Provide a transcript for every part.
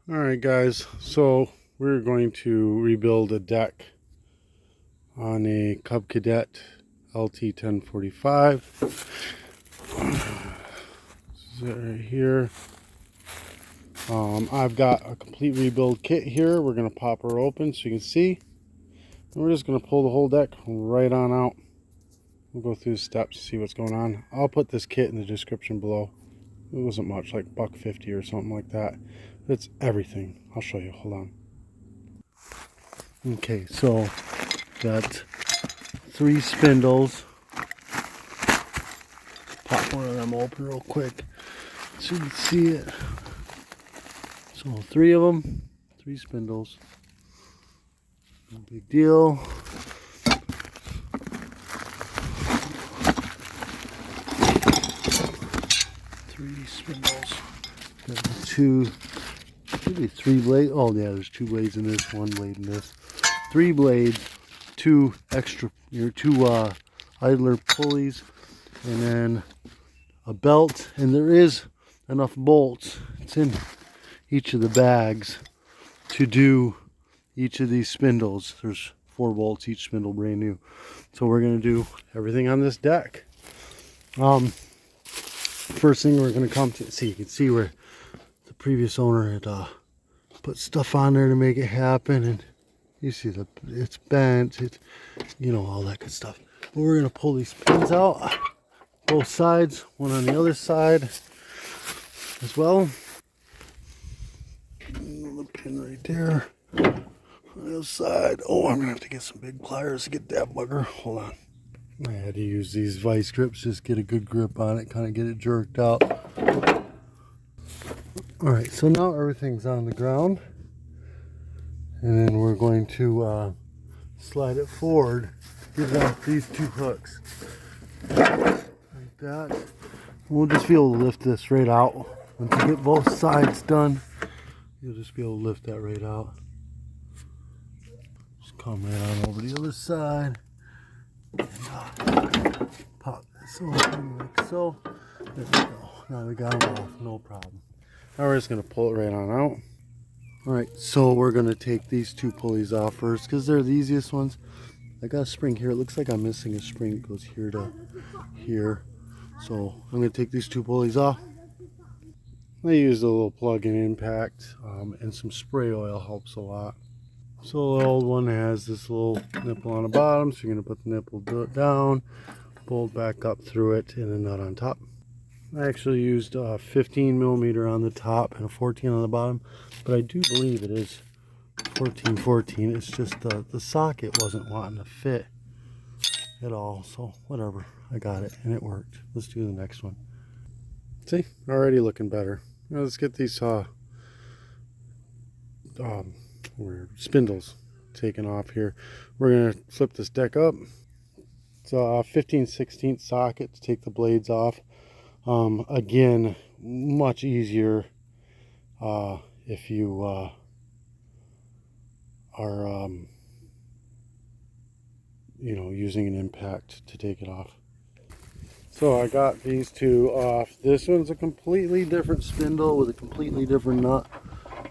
Alright guys, so we're going to rebuild a deck on a Cub Cadet lt1045. This is it right here. I've got a complete rebuild kit here. We're going to pop her open so you can see. And we're just going to pull the whole deck right on out. We'll go through the steps, see what's going on. I'll put this kit in the description below. It wasn't much, like $1.50 or something like that. It's everything. I'll show you. Hold on. Okay, so got 3 spindles. Pop one of them open real quick so you can see it. So 3 of them, 3 spindles. No big deal. Spindles. Got the 2, maybe 3 blades. Oh yeah, there's 2 blades in this, 1 blade in this. 3 blades, 2 extra, 2 idler pulleys, and then a belt. And there is enough bolts. It's in each of the bags to do each of these spindles. There's 4 bolts each spindle, brand new. So we're gonna do everything on this deck. First thing we're going to come to, see, you can see where the previous owner had put stuff on there to make it happen, and you see it's bent, all that good stuff. But we're going to pull these pins out, both sides, one on the other side as well. Another pin right there on the other side. Oh, I'm going to have to get some big pliers to get that bugger. Hold on. I had to use these vice grips, just get a good grip on it, kind of get it jerked out. Alright, so now everything's on the ground. And then we're going to slide it forward, give out these 2 hooks. Like that. We'll just be able to lift this right out. Once you get both sides done, you'll just be able to lift that right out. Just come right on over the other side. And, pop this open like so. There we go. Now we got them off, no problem. Now we're just going to pull it right on out. Alright, so we're going to take these 2 pulleys off first because they're the easiest ones. I got a spring here. It looks like I'm missing a spring. It goes here to here. So I'm going to take these 2 pulleys off. I used a little plug-in impact and some spray oil helps a lot. So the old one has this little nipple on the bottom, so you're going to put the nipple down, bolt back up through it, and a nut on top. I actually used a 15 millimeter on the top and a 14 on the bottom, but I do believe it is 14. It's just the socket wasn't wanting to fit at all, so whatever. I got it, and it worked. Let's do the next one. See? Already looking better. Now let's get these spindles taken off here. We're going to flip this deck up. It's a 15/16 socket to take the blades off. Again, much easier if you are using an impact to take it off. So I got these 2 off. This one's a completely different spindle with a completely different nut.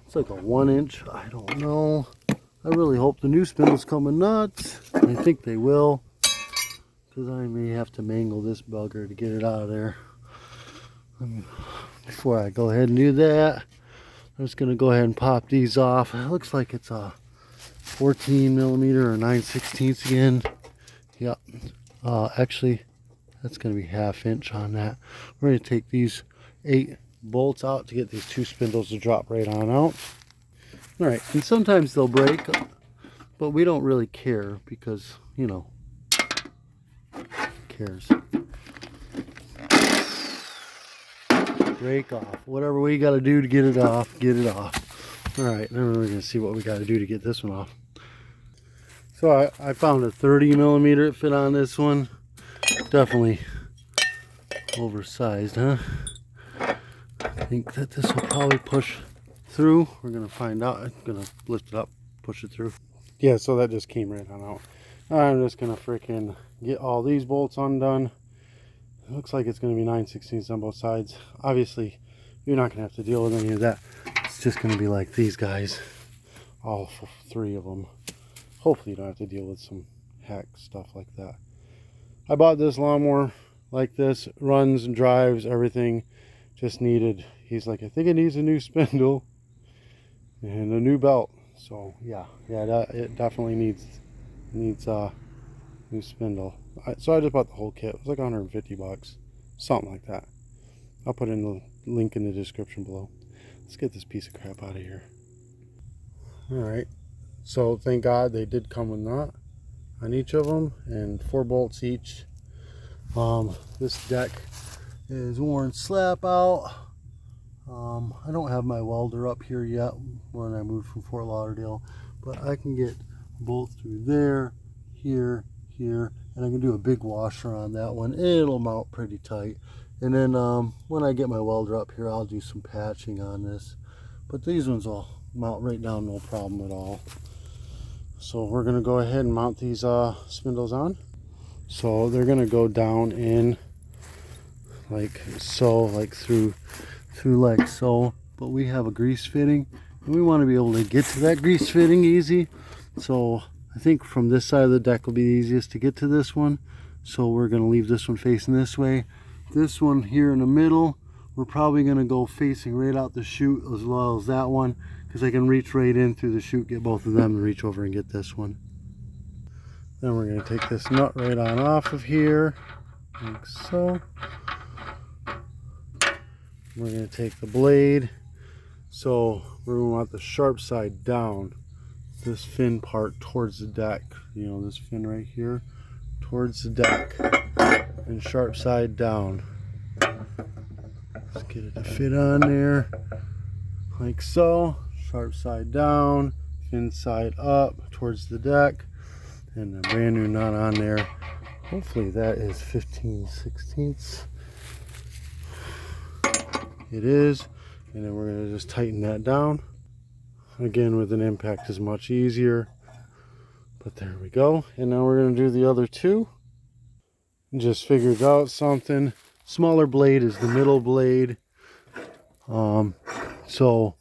It's like a 1-inch. I don't know. I really hope the new spindles come with nuts. I think they will, because I may have to mangle this bugger to get it out of there. Before I go ahead and do that, I'm just going to go ahead and pop these off. It looks like it's a 14 millimeter or 9/16 again. Yep. Actually, that's going to be 1/2 inch on that. We're going to take these 8 bolts out to get these 2 spindles to drop right on out. Alright, and sometimes they'll break, but we don't really care because, who cares? Break off. Whatever we got to do to get it off, get it off. Alright, now we're going to see what we got to do to get this one off. So I found a 30 millimeter that fit on this one. Definitely oversized, huh? I think that this will probably push through. We're going to find out. I'm going to lift it up, push it through. Yeah, so that just came right on out. I'm just going to freaking get all these bolts undone. It looks like it's going to be 9/16 on both sides. Obviously, you're not going to have to deal with any of that just going to be like these guys, all 3 of them. Hopefully you don't have to deal with some hack stuff like that. I bought this lawnmower like this, runs and drives everything. Just needed, he's like, I think it needs a new spindle and a new belt. So yeah, it definitely needs new spindle. So I just bought the whole kit. It was like 150 bucks, something like that. I'll put in the link in the description below. Let's get this piece of crap out of here. All right, so thank God they did come with that on each of them, and 4 bolts each. This deck is worn slap out. I don't have my welder up here yet when I moved from Fort Lauderdale, but I can get a bolt through there, here, and I can do a big washer on that one. It'll mount pretty tight. And then when I get my welder up here, I'll do some patching on this. But these ones will mount right down, no problem at all. So we're going to go ahead and mount these spindles on. So they're going to go down in like so, like through like so. But we have a grease fitting, and we want to be able to get to that grease fitting easy. So I think from this side of the deck will be the easiest to get to this one. So we're going to leave this one facing this way. This one here in the middle, we're probably going to go facing right out the chute, as well as that one, because I can reach right in through the chute, get both of them, and reach over and get this one. Then we're going to take this nut right on off of here, like so. We're going to take the blade, so we're going to want the sharp side down, this fin part towards the deck, you know, this fin right here towards the deck, and sharp side down. Let's get it to fit on there like so. Sharp side down, fin side up towards the deck, and a brand new nut on there. Hopefully that is 15/16. It is. And then we're going to just tighten that down. Again, with an impact is much easier. But there we go. And now we're going to do the other 2. Just figured out something. Smaller blade is the middle blade. So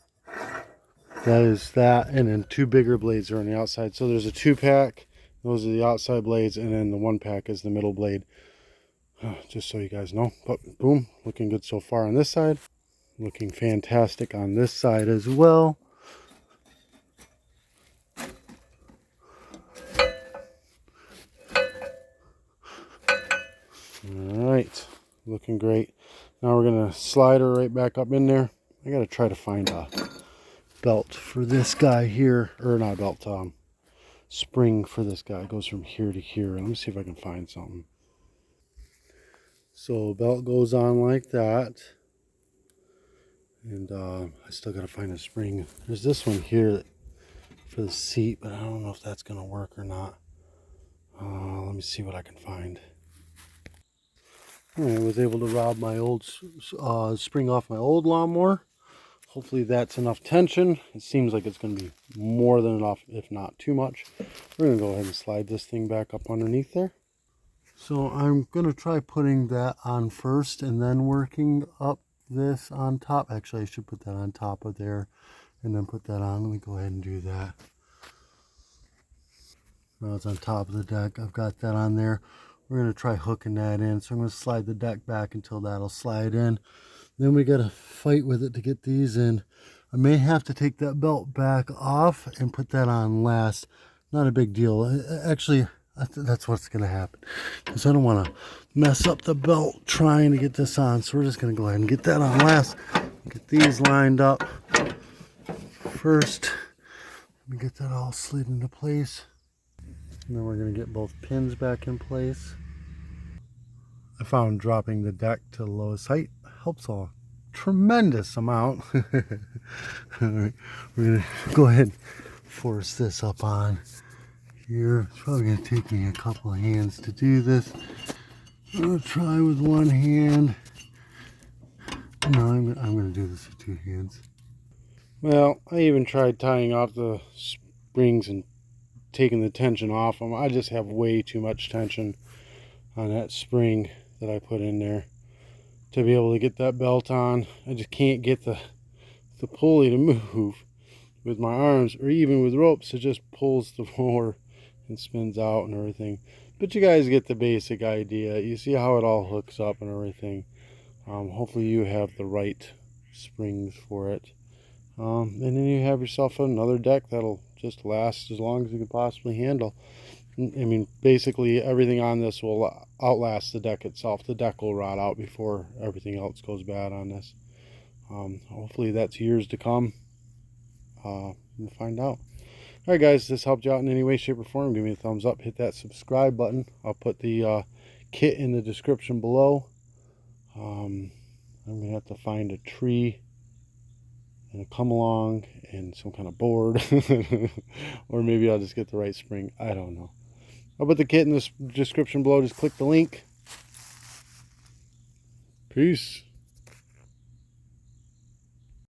that is that. And then 2 bigger blades are on the outside. So there's a 2-pack. Those are the outside blades. And then the 1-pack is the middle blade. Just so you guys know. But boom, looking good so far on this side. Looking fantastic on this side as well. Alright, looking great. Now we're going to slide her right back up in there. I got to try to find a belt for this guy here. Or not a belt, spring for this guy. It goes from here to here. Let me see if I can find something. So belt goes on like that. And I still got to find a spring. There's this one here for the seat, but I don't know if that's going to work or not. Let me see what I can find. I was able to rob my old spring off my old lawnmower. Hopefully that's enough tension. It seems like it's going to be more than enough, if not too much. We're going to go ahead and slide this thing back up underneath there. So I'm going to try putting that on first and then working up this on top. Actually, I should put that on top of there and then put that on. Let me go ahead and do that. Now it's on top of the deck. I've got that on there. We're going to try hooking that in. So I'm going to slide the deck back until that'll slide in. Then we got to fight with it to get these in. I may have to take that belt back off and put that on last. Not a big deal. Actually, that's what's going to happen. Because I don't want to mess up the belt trying to get this on. So we're just going to go ahead and get that on last. Get these lined up first. Let me get that all slid into place. And then we're going to get both pins back in place. I found dropping the deck to the lowest height helps a tremendous amount. All right, we're going to go ahead and force this up on here. It's probably going to take me a couple of hands to do this. I'm going to try with one hand. No, I'm going to do this with 2 hands. Well, I even tried tying off the springs and taking the tension off them. I just have way too much tension on that spring that I put in there to be able to get that belt on. I just can't get the the pulley to move with my arms, or even with ropes, it just pulls the mower and spins out and everything. But you guys get the basic idea. You see how it all hooks up and everything. Hopefully you have the right springs for it. And then you have yourself another deck that'll just last as long as you can possibly handle. I mean, basically everything on this will outlast the deck itself. The deck will rot out before everything else goes bad on this. Hopefully that's years to come. We'll find out. Alright guys, this helped you out in any way, shape, or form. Give me a thumbs up. Hit that subscribe button. I'll put the kit in the description below. I'm going to have to find a tree and come along and some kind of board. Or maybe I'll just get the right spring. I don't know. I'll put the kit in the description below. Just click the link. Peace.